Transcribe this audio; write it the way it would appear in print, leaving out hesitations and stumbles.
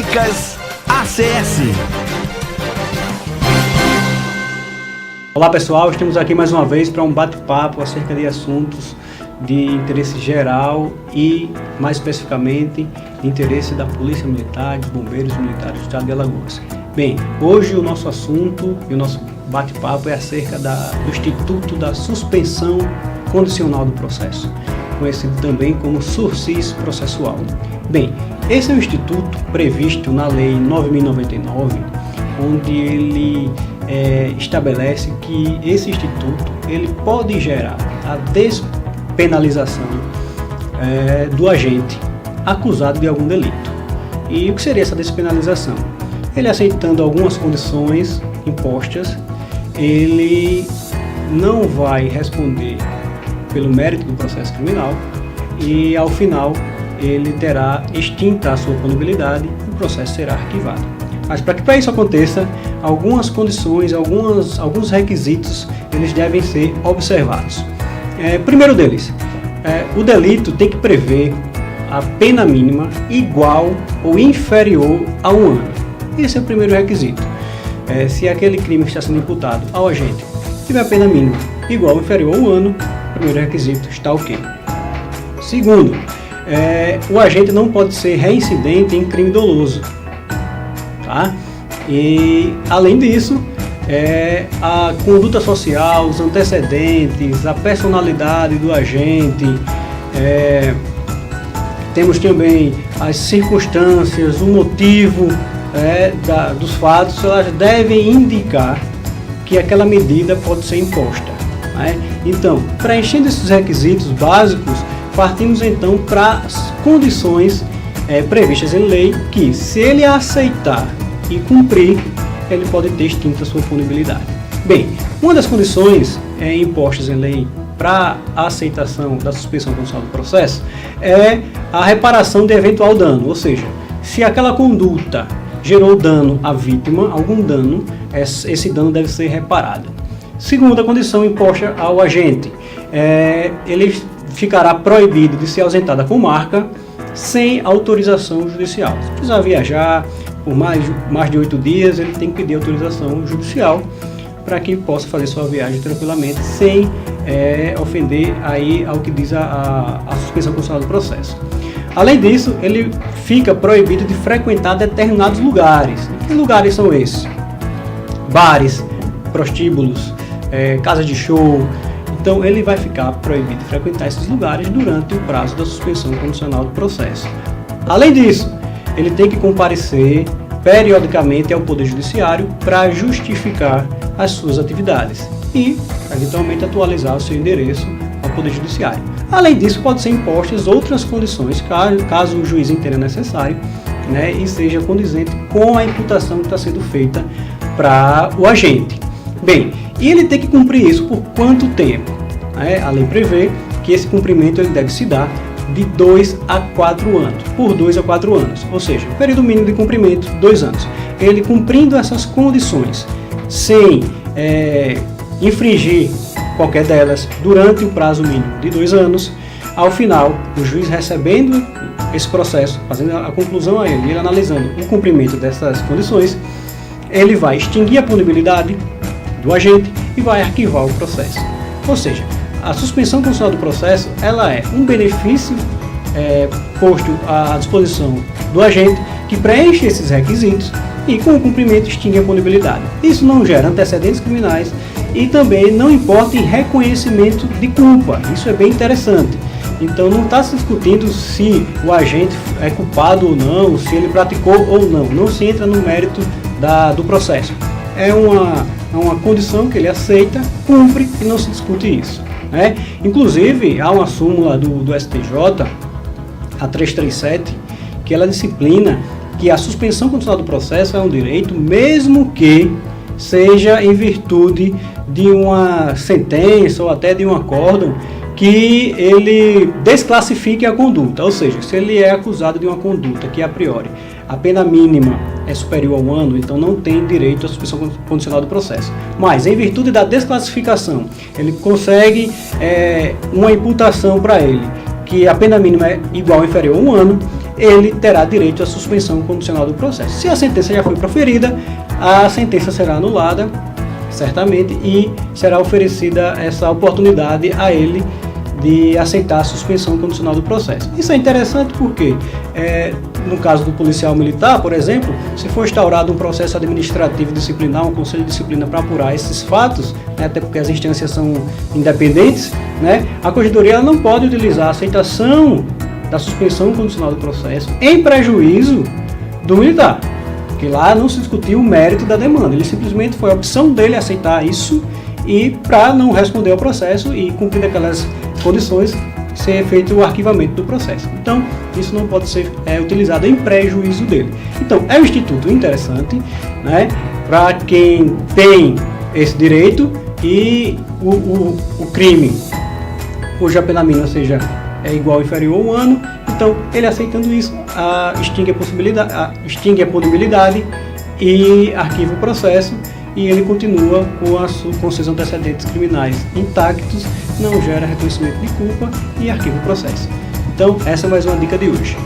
Dicas ACS. Olá pessoal, estamos aqui mais uma vez para um bate-papo acerca de assuntos de interesse geral e, mais especificamente, de interesse da Polícia Militar, dos Bombeiros Militares do Estado de Alagoas. Bem, hoje o nosso assunto e o nosso bate-papo é acerca do Instituto da Suspensão Condicional do Processo, conhecido também como SURSIS processual. Bem, esse é um instituto previsto na Lei 9.099, onde ele estabelece que esse instituto ele pode gerar a despenalização do agente acusado de algum delito. E o que seria essa despenalização? Ele aceitando algumas condições impostas, ele não vai responder pelo mérito do processo criminal e, ao final, ele terá extinta a sua punibilidade e o processo será arquivado. Mas para que isso aconteça, algumas condições, alguns requisitos, eles devem ser observados. Primeiro deles, o delito tem que prever a pena mínima igual ou inferior a 1 ano. Esse é o primeiro requisito. Se aquele crime que está sendo imputado ao agente tiver a pena mínima igual ou inferior a 1 ano, o primeiro requisito está ok. Segundo, o agente não pode ser reincidente em crime doloso. Tá? E, além disso, a conduta social, os antecedentes, a personalidade do agente, temos também as circunstâncias, o motivo dos fatos, elas devem indicar que aquela medida pode ser imposta. Né? Então, preenchendo esses requisitos básicos, partimos então para as condições previstas em lei, que se ele aceitar e cumprir, ele pode ter extinta a sua punibilidade. Bem, uma das condições impostas em lei para a aceitação da suspensão condicional do processo é a reparação de eventual dano, ou seja, se aquela conduta gerou dano à vítima, algum dano, esse dano deve ser reparado. Segunda condição imposta ao agente, ele ficará proibido de se ausentar da comarca sem autorização judicial. Se precisar viajar por mais de 8 dias, ele tem que pedir autorização judicial para que possa fazer sua viagem tranquilamente, sem ofender aí ao que diz a suspensão condicional do processo. Além disso, ele fica proibido de frequentar determinados lugares. Que lugares são esses? Bares, prostíbulos, casas de show. Então, ele vai ficar proibido de frequentar esses lugares durante o prazo da suspensão condicional do processo. Além disso, ele tem que comparecer periodicamente ao Poder Judiciário para justificar as suas atividades e, eventualmente, atualizar o seu endereço ao Poder Judiciário. Além disso, pode ser impostas outras condições, caso o juiz entenda necessário, né, e seja condizente com a imputação que está sendo feita para o agente. Bem, e ele tem que cumprir isso por quanto tempo? A lei prevê que esse cumprimento ele deve se dar de 2 a 4 anos, por 2 a 4 anos, ou seja, o período mínimo de cumprimento, 2 anos. Ele cumprindo essas condições, sem infringir qualquer delas durante o prazo mínimo de 2 anos, ao final, o juiz recebendo esse processo, fazendo a conclusão a ele analisando o cumprimento dessas condições, ele vai extinguir a punibilidade do agente e vai arquivar o processo. Ou seja, a suspensão condicional do processo ela é um benefício posto à disposição do agente que preenche esses requisitos e, com o cumprimento, extingue a punibilidade. Isso não gera antecedentes criminais e também não importa em reconhecimento de culpa. Isso é bem interessante. Então, não está se discutindo se o agente é culpado ou não, se ele praticou ou não. Não se entra no mérito do processo. É uma condição que ele aceita, cumpre e não se discute isso. Né? Inclusive, há uma súmula do STJ, a 337, que ela disciplina que a suspensão condicional do processo é um direito, mesmo que seja em virtude de uma sentença ou até de um acórdão que ele desclassifique a conduta, ou seja, se ele é acusado de uma conduta que a priori a pena mínima é superior a 1 ano, então não tem direito à suspensão condicional do processo. Mas, em virtude da desclassificação, ele consegue uma imputação para ele, que a pena mínima é igual ou inferior a 1 ano, ele terá direito à suspensão condicional do processo. Se a sentença já foi proferida, a sentença será anulada, certamente, e será oferecida essa oportunidade a ele de aceitar a suspensão condicional do processo. Isso é interessante porque, no caso do policial militar, por exemplo, se for instaurado um processo administrativo disciplinar, um conselho de disciplina para apurar esses fatos, né, até porque as instâncias são independentes, né, a corregedoria ela não pode utilizar a aceitação da suspensão condicional do processo em prejuízo do militar, porque lá não se discutiu o mérito da demanda, ele simplesmente foi a opção dele aceitar isso e para não responder ao processo e cumprir aquelas condições, ser feito o arquivamento do processo. Então, isso não pode ser utilizado em prejuízo dele. Então, é um instituto interessante, né, para quem tem esse direito e o crime cuja pena mínima seja igual ou inferior a 1 ano, então ele aceitando isso, extingue a punibilidade e arquiva o processo, e ele continua com seus antecedentes criminais intactos, não gera reconhecimento de culpa e arquiva o processo. Então, essa é mais uma dica de hoje.